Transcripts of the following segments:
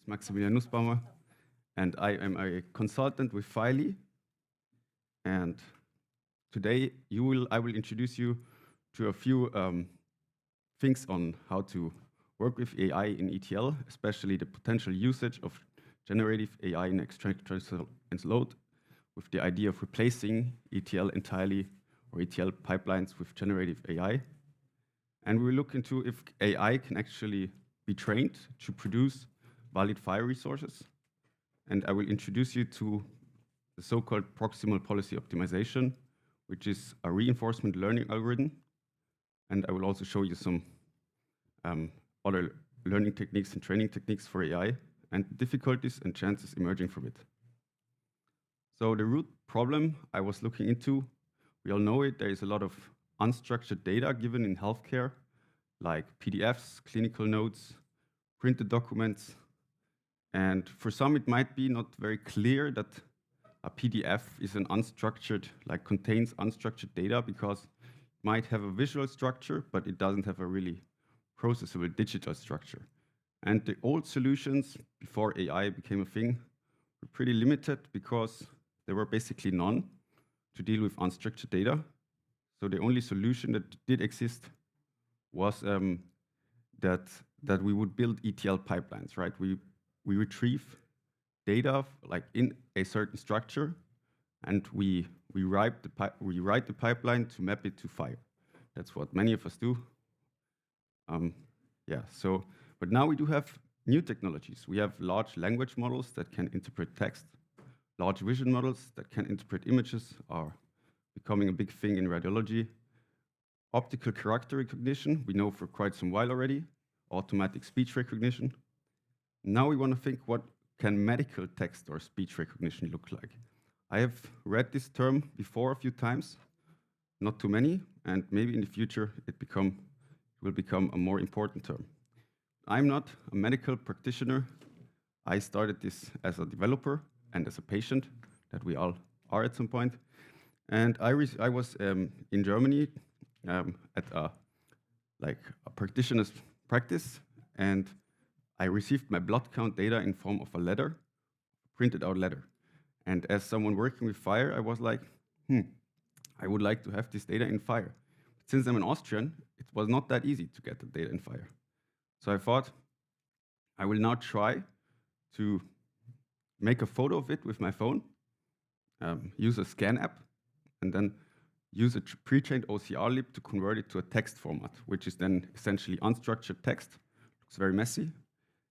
Maximilian Nussbaumer, and I am a consultant with FHIR. And today I will introduce you to a few things on how to work with AI in ETL, especially the potential usage of generative AI in extract, transfer, and load, with the idea of replacing ETL entirely or ETL pipelines with generative AI. And we will look into if AI can actually be trained to produce valid FHIR resources. And I will introduce you to the so-called proximal policy optimization, which is a reinforcement learning algorithm. And I will also show you some other learning techniques and training techniques for AI and difficulties and chances emerging from it. So the root problem I was looking into, we all know it, there is a lot of unstructured data given in healthcare, like PDFs, clinical notes, printed documents. And for some, it might be not very clear that a PDF is an unstructured, like contains unstructured data, because it might have a visual structure, but it doesn't have a really processable digital structure. And the old solutions before AI became a thing were pretty limited because there were basically none to deal with unstructured data. So the only solution that did exist was that we would build ETL pipelines, right? We retrieve data like in a certain structure, and we write the pipeline to map it to FHIR. That's what many of us do. But now we do have new technologies. We have large language models that can interpret text. Large vision models that can interpret images are becoming a big thing in radiology. Optical character recognition, we know for quite some while already. Automatic speech recognition. Now we want to think, what can medical text or speech recognition look like? I have read this term before a few times, not too many, and maybe in the future it will become a more important term. I'm not a medical practitioner. I started this as a developer and as a patient, that we all are at some point. And I was in Germany at a practitioner's practice, and I received my blood count data in form of a letter, printed out letter. And as someone working with FHIR, I was like, I would like to have this data in FHIR. Since I'm an Austrian, it was not that easy to get the data in FHIR. So I thought, I will now try to make a photo of it with my phone, use a scan app, and then use a pre-trained OCR lib to convert it to a text format, which is then essentially unstructured text. Looks very messy.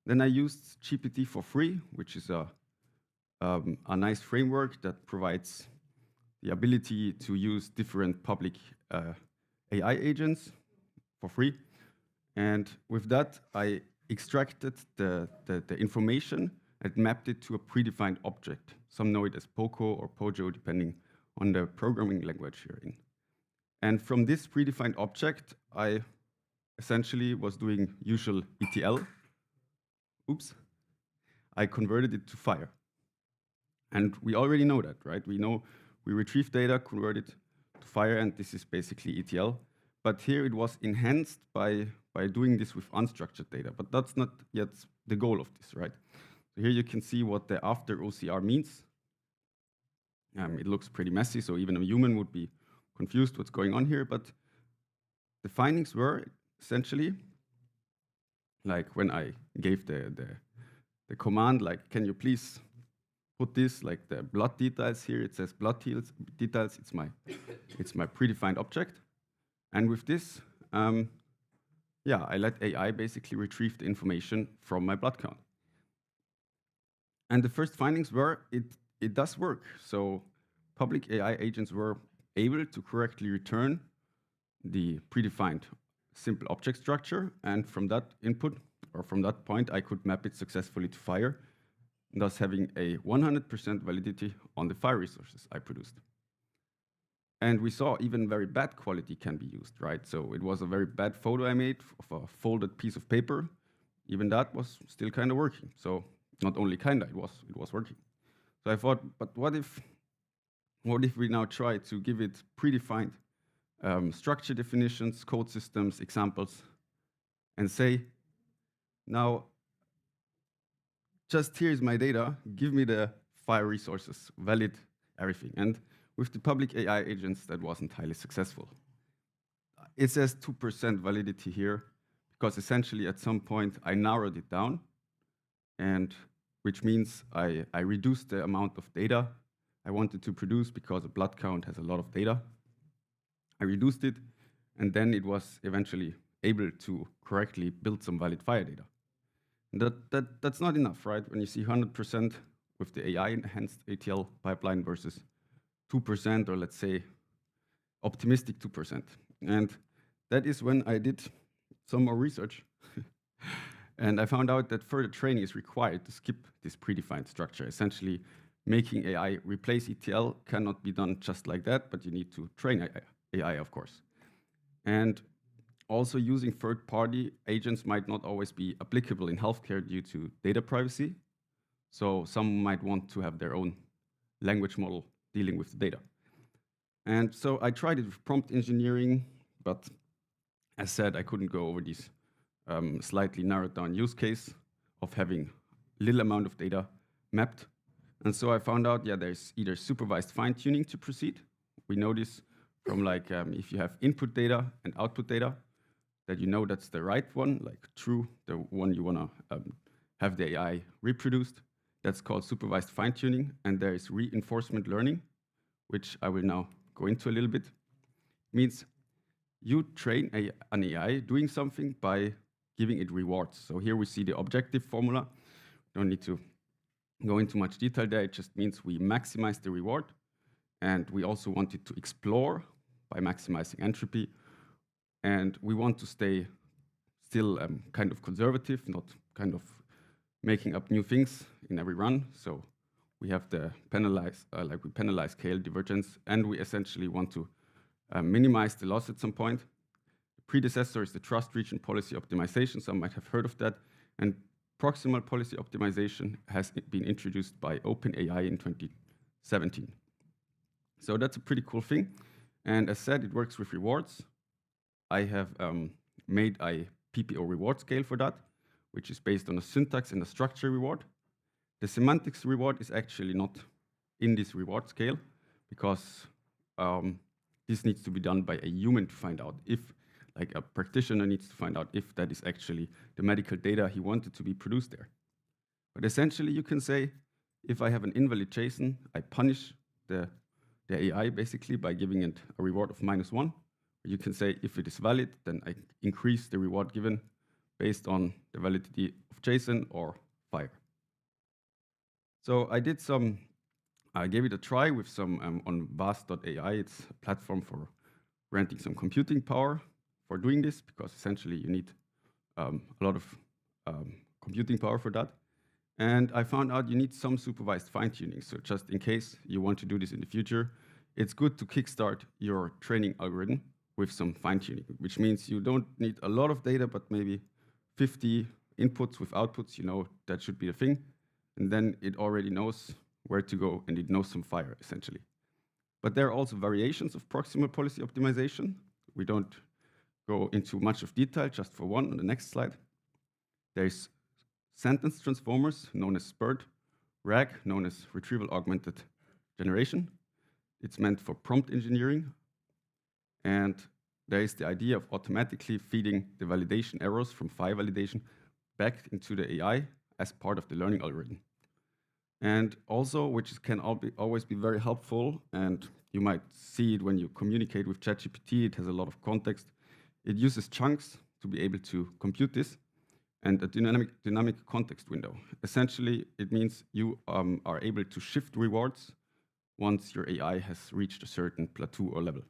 Then I used GPT for free, which is a nice framework that provides the ability to use different public AI agents for free. And with that, I extracted the information and mapped it to a predefined object. Some know it as POCO or POJO, depending on the programming language you're in. And from this predefined object, I essentially was doing usual ETL. I converted it to FHIR. And we already know that, right? We know we retrieve data, convert it to FHIR, and this is basically ETL. But here it was enhanced by doing this with unstructured data. But that's not yet the goal of this, right? So here you can see what the after OCR means. It looks pretty messy, so even a human would be confused what's going on here. But the findings were essentially, like when I gave the command, like, can you please put this, like the blood details here, it says blood details, it's my predefined object. And with this, I let AI basically retrieve the information from my blood count. And the first findings were, it does work. So public AI agents were able to correctly return the predefined simple object structure. And from that input, or from that point, I could map it successfully to FHIR, thus having a 100% validity on the FHIR resources I produced. And we saw even very bad quality can be used, right? So it was a very bad photo I made of a folded piece of paper. Even that was still kind of working. So not only kinda, it was working. So I thought, but what if we now try to give it predefined structure definitions, code systems, examples, and say, now just here's my data, give me the FHIR resources, valid everything. And with the public AI agents, that wasn't highly successful. It says 2% validity here, because essentially at some point I narrowed it down, and which means I reduced the amount of data I wanted to produce, because a blood count has a lot of data. I reduced it, and then it was eventually able to correctly build some valid FHIR data. And that's not enough, right? When you see 100% with the AI-enhanced ETL pipeline versus 2%, or let's say optimistic 2%. And that is when I did some more research. And I found out that further training is required to skip this predefined structure. Essentially, making AI replace ETL cannot be done just like that, but you need to train AI, of course. And also, using third-party agents might not always be applicable in healthcare due to data privacy. So some might want to have their own language model dealing with the data. And so I tried it with prompt engineering, but as said, I couldn't go over these slightly narrowed down use case of having little amount of data mapped. And so I found out, yeah, there's either supervised fine-tuning to proceed. We know this from like if you have input data and output data, that you know that's the right one, like true, the one you wanna have the AI reproduced. That's called supervised fine-tuning. And there is reinforcement learning, which I will now go into a little bit. It means you train an AI doing something by giving it rewards. So here we see the objective formula. Don't need to go into much detail there. It just means we maximize the reward. And we also want it to explore by maximizing entropy. And we want to stay still kind of conservative, not kind of making up new things in every run. So we have the penalize, we penalize KL divergence, and we essentially want to minimize the loss at some point. The predecessor is the trust region policy optimization. Some might have heard of that. And proximal policy optimization has been introduced by OpenAI in 2017. So that's a pretty cool thing. And as said, it works with rewards. I have made a PPO reward scale for that, which is based on a syntax and a structure reward. The semantics reward is actually not in this reward scale, because this needs to be done by a human to find out if, like a practitioner needs to find out if that is actually the medical data he wanted to be produced there. But essentially, you can say, if I have an invalid JSON, I punish the AI basically by giving it a reward of -1. You can say, if it is valid, then I increase the reward given based on the validity of JSON or FHIR. So I gave it a try with some on vast.ai. It's a platform for renting some computing power for doing this, because essentially you need a lot of computing power for that. And I found out you need some supervised fine-tuning. So just in case you want to do this in the future, it's good to kickstart your training algorithm with some fine-tuning, which means you don't need a lot of data, but maybe 50 inputs with outputs, you know, that should be the thing. And then it already knows where to go, and it knows some FHIR, essentially. But there are also variations of proximal policy optimization. We don't go into much of detail, just for one on the next slide. There's sentence transformers, known as SPERT, RAG, known as retrieval augmented generation. It's meant for prompt engineering. And there is the idea of automatically feeding the validation errors from FHIR validation back into the AI as part of the learning algorithm. And also, which can always be very helpful, and you might see it when you communicate with ChatGPT, it has a lot of context. It uses chunks to be able to compute this, and a dynamic context window. Essentially, it means you are able to shift rewards once your AI has reached a certain plateau or level.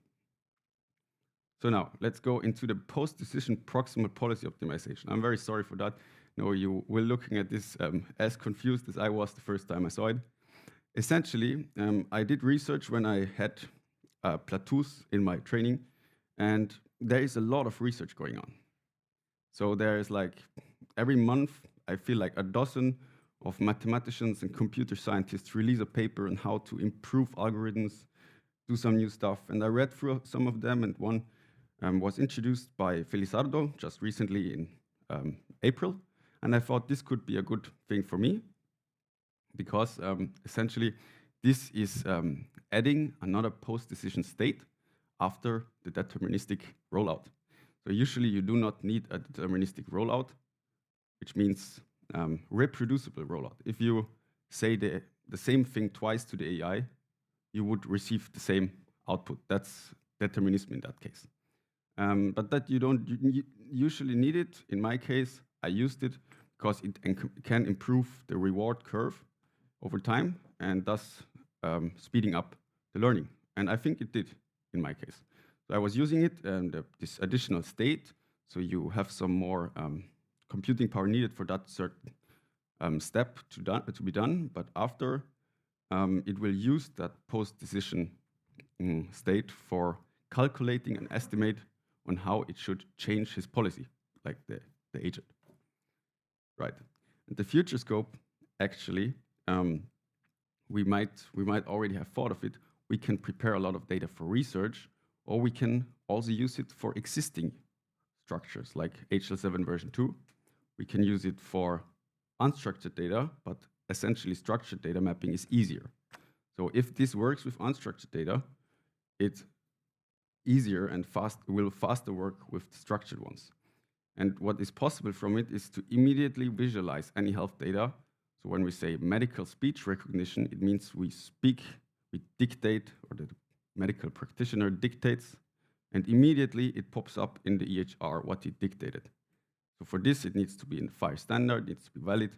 So now, let's go into the post-decision proximal policy optimization. I'm very sorry for that. No, you were looking at this as confused as I was the first time I saw it. Essentially, I did research when I had plateaus in my training, and there is a lot of research going on. So there is like, every month, I feel like a dozen of mathematicians and computer scientists release a paper on how to improve algorithms, do some new stuff. And I read through some of them, and one was introduced by Felizardo just recently in April. And I thought this could be a good thing for me. because essentially this is adding another post-decision state after the deterministic rollout. So usually you do not need a deterministic rollout, which means reproducible rollout. If you say the same thing twice to the AI, you would receive the same output. That's determinism in that case. But that you don't usually need it. In my case, I used it because it can improve the reward curve over time and thus speeding up the learning. And I think it did in my case. So I was using it and this additional state, so you have some more computing power needed for that certain step to be done. But after, it will use that post-decision state for calculating an estimate on how it should change his policy, like the agent. Right. And the future scope, actually, we might already have thought of it. We can prepare a lot of data for research, or we can also use it for existing structures like HL7 version 2. We can use it for unstructured data, but essentially structured data mapping is easier. So if this works with unstructured data, it's easier and will faster work with structured ones. And what is possible from it is to immediately visualize any health data. So when we say medical speech recognition, it means we speak, we dictate, or the medical practitioner dictates, and immediately it pops up in the EHR what he dictated. So for this, it needs to be in the FHIR standard, it needs to be valid.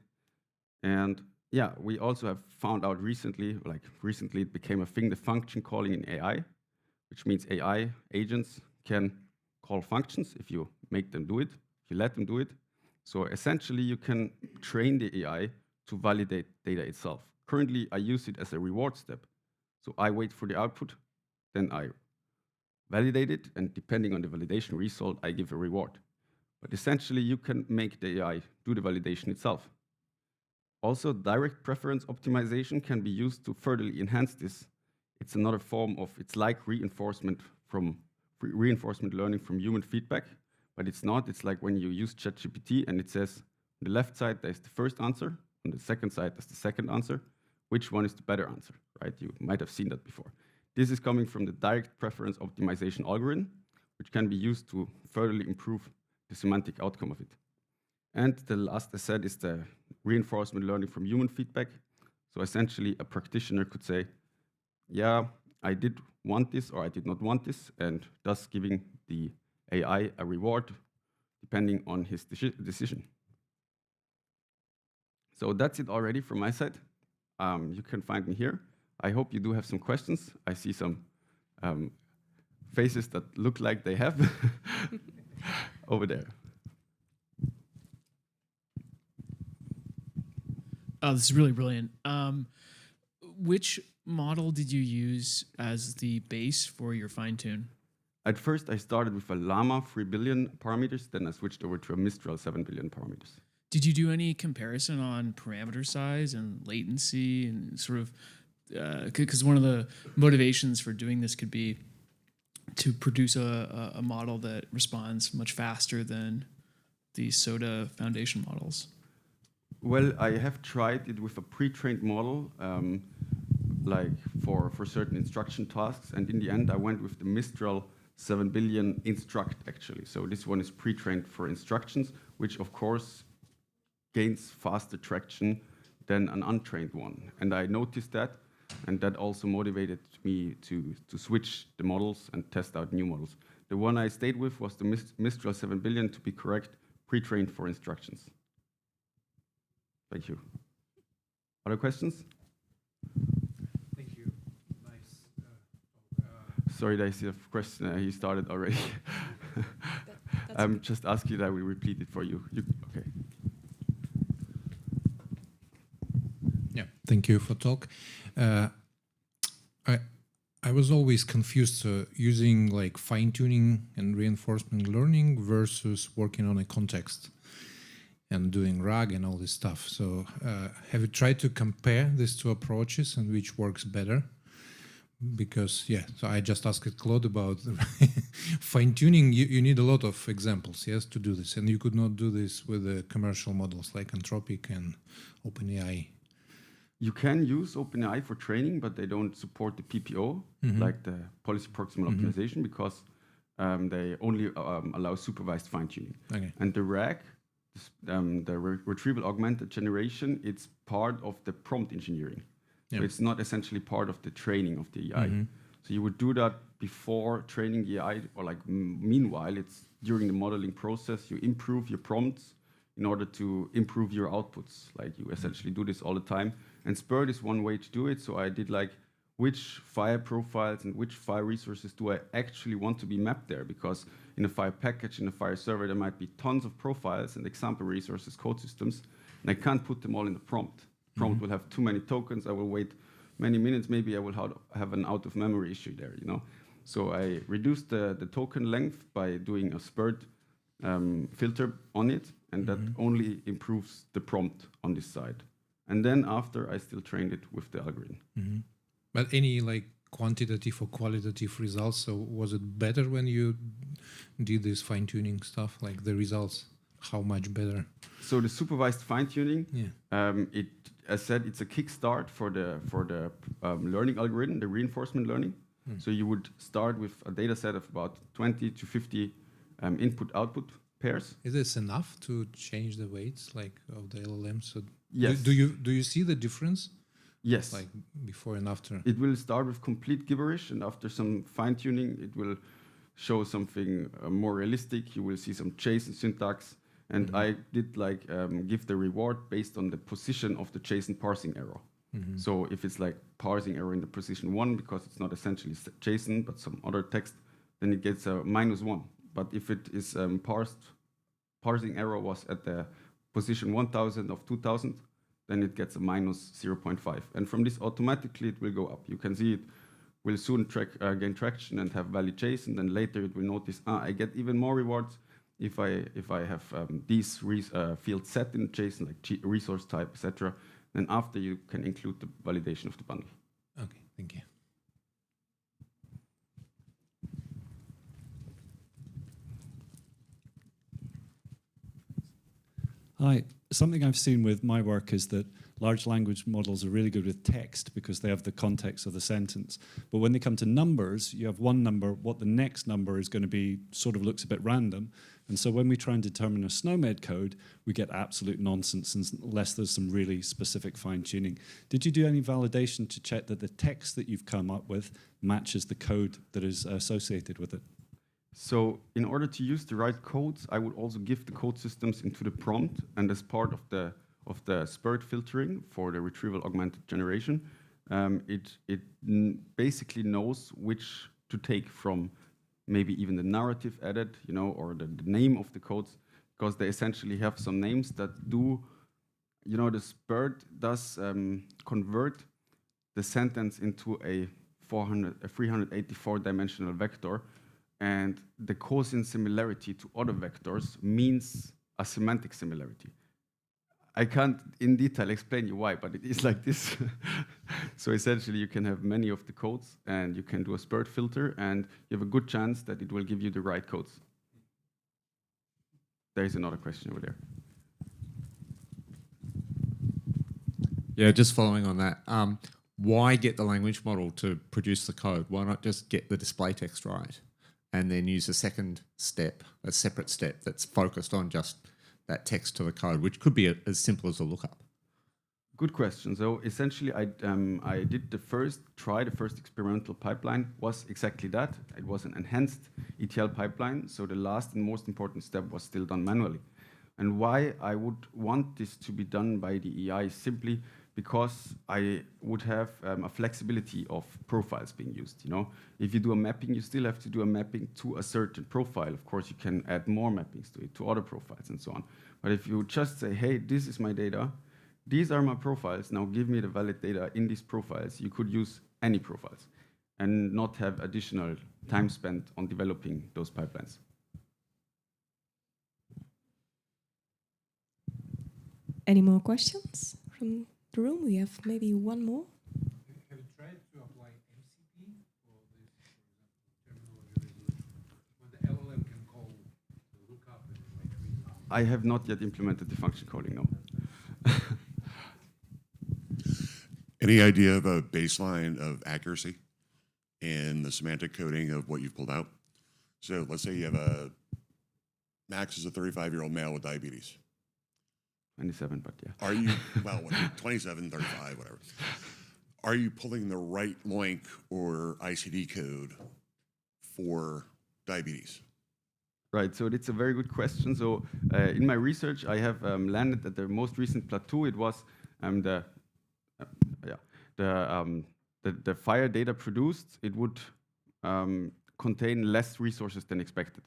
And yeah, we also have found out recently it became a thing, the function calling in AI, which means AI agents can call functions if you make them do it, if you let them do it. So essentially, you can train the AI to validate data itself. Currently, I use it as a reward step. So I wait for the output, then I validate it, and depending on the validation result, I give a reward. But essentially, you can make the AI do the validation itself. Also, direct preference optimization can be used to further enhance this. It's another form of, it's like reinforcement learning from human feedback, but it's not. It's like when you use ChatGPT and it says, on the left side, there's the first answer, on the second side, there's the second answer. Which one is the better answer, right? You might have seen that before. This is coming from the direct preference optimization algorithm, which can be used to further improve the semantic outcome of it. And the last I said is the reinforcement learning from human feedback. So essentially, a practitioner could say, yeah, I did want this or I did not want this, and thus giving the AI a reward depending on his decision. So that's it already from my side. You can find me here. I hope you do have some questions. I see some faces that look like they have over there. Oh, this is really brilliant. Which model did you use as the base for your fine tune? At first, I started with a Llama 3 billion parameters, then I switched over to a Mistral 7 billion parameters. Did you do any comparison on parameter size and latency and sort of, because one of the motivations for doing this could be to produce a model that responds much faster than the SOTA foundation models? Well, I have tried it with a pre-trained model, like for certain instruction tasks, and in the end, I went with the Mistral 7 billion instruct, actually. So this one is pre-trained for instructions, which of course gains faster traction than an untrained one. And I noticed that, and that also motivated me to switch the models and test out new models. The one I stayed with was the Mistral 7 billion, to be correct, pre-trained for instructions. Thank you. Other questions? Thank you. Nice. Sorry, I see a question. He started already. I'm just asking that we repeat it for you. Okay. Yeah. Thank you for talk. I was always confused using like fine tuning and reinforcement learning versus working on a context and doing RAG and all this stuff. So have you tried to compare these two approaches and which works better? Because, yeah, so I just asked Claude about fine-tuning. You need a lot of examples, yes, to do this. And you could not do this with the commercial models like Anthropic and OpenAI. You can use OpenAI for training, but they don't support the PPO, like the policy proximal optimization, because they only allow supervised fine-tuning. Okay. And the RAG, the retrieval augmented generation, it's part of the prompt engineering. Yeah. So it's not essentially part of the training of the AI. So you would do that before training the AI, or like meanwhile, it's during the modeling process, you improve your prompts in order to improve your outputs. Like you essentially do this all the time. And SPIRT is one way to do it. So I did like, which FHIR profiles and which FHIR resources do I actually want to be mapped there? Because in a FHIR package, in a FHIR server, there might be tons of profiles and example resources, code systems, and I can't put them all in the prompt. Prompt will have too many tokens. I will wait many minutes. Maybe I will have an out of memory issue there, you know? So I reduced the token length by doing a SPIRT filter on it, and that only improves the prompt on this side. And then after, I still trained it with the algorithm. But any like quantitative or qualitative results? So was it better when you did this fine-tuning stuff, like the results? How much better? So the supervised fine-tuning, Yeah. As said, it's a kickstart for the learning algorithm, the reinforcement learning. So you would start with a data set of about 20 to 50 input-output pairs. Is this enough to change the weights like of the LLM? So Yes. do you see the difference? Yes. Like before and after? It will start with complete gibberish, and after some fine-tuning, it will show something more realistic. You will see some JSON syntax. And I did like give the reward based on the position of the JSON parsing error. So if it's like parsing error in the position 1, because it's not essentially JSON, but some other text, then it gets a -1. But if it is parsing error was at the position 1000 of 2000, then it gets a -0.5. And from this, automatically, it will go up. You can see it will soon gain traction and have valid JSON. Then later, it will notice, I get even more rewards if I have these fields set in JSON, like resource type, etc. Then after, you can include the validation of the bundle. Okay, thank you. Hi. Something I've seen with my work is that large language models are really good with text because they have the context of the sentence. But when they come to numbers, you have one number, what the next number is going to be sort of looks a bit random. And so when we try and determine a SNOMED code, we get absolute nonsense unless there's some really specific fine-tuning. Did you do any validation to check that the text that you've come up with matches the code that is associated with it? So in order to use the right codes, I would also give the code systems into the prompt, and as part of the SPIRT filtering for the retrieval augmented generation, it basically knows which to take from, maybe even the narrative added, you know, or the name of the codes, because they essentially have some names that do, you know, the SPIRT does convert the sentence into a 384 dimensional vector. And the cosine similarity to other vectors means a semantic similarity. I can't in detail explain you why, but it is like this. So essentially, you can have many of the codes, and you can do a SPIRT filter, and you have a good chance that it will give you the right codes. There is another question over there. Yeah, just following on that. Why get the language model to produce the code? Why not just get the display text right? And then use a second step, a separate step that's focused on just that text to the code, which could be as simple as a lookup. Good question. So essentially, I did the first experimental pipeline was exactly that. It was an enhanced ETL pipeline. So the last and most important step was still done manually. And why I would want this to be done by the AI simply because I would have a flexibility of profiles being used. You know, if you do a mapping, you still have to do a mapping to a certain profile. Of course, you can add more mappings to it, to other profiles and so on. But if you just say, hey, this is my data, these are my profiles, now give me the valid data in these profiles, you could use any profiles and not have additional time spent on developing those pipelines. Any more questions from the room? We have maybe one more. Have you tried to apply MCP for this, for example, terminology resolution? When the LLM can call the lookup and like read out? I have not yet implemented the function calling, no. Any idea of a baseline of accuracy in the semantic coding of what you've pulled out? So let's say you have Max is a 35-year-old male with diabetes. 27, but yeah. Are you, well, what, 27, 35, whatever. Are you pulling the right LOINC or ICD code for diabetes? Right, so it's a very good question. So in my research, I have landed at the most recent plateau. It was the FHIR data produced. It would contain less resources than expected.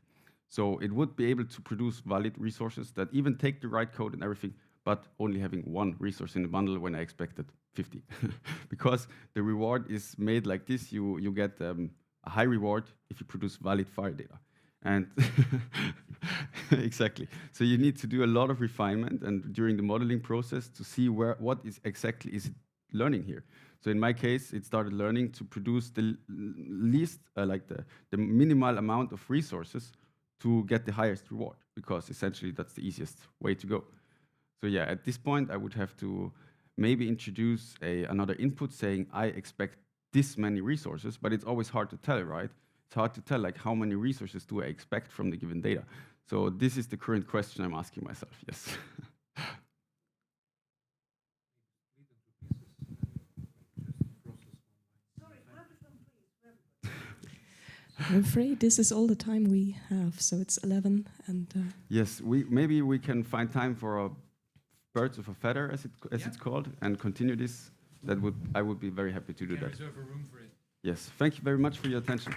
So it would be able to produce valid resources that even take the right code and everything, but only having one resource in the bundle when I expected 50. Because the reward is made like this, you get a high reward if you produce valid FHIR data. And exactly. So you need to do a lot of refinement and during the modeling process to see what is exactly is it learning here. So in my case, it started learning to produce the least, the minimal amount of resources to get the highest reward, because essentially that's the easiest way to go. So yeah, at this point, I would have to maybe introduce another input saying I expect this many resources, but it's always hard to tell, right? It's hard to tell like how many resources do I expect from the given data. So this is the current question I'm asking myself, yes. I'm afraid this is all the time we have, so it's 11 and... Yes, maybe we can find time for a birds of a feather, as it's called, and continue this. I would be very happy to do that. Reserve a room for it. Yes, thank you very much for your attention.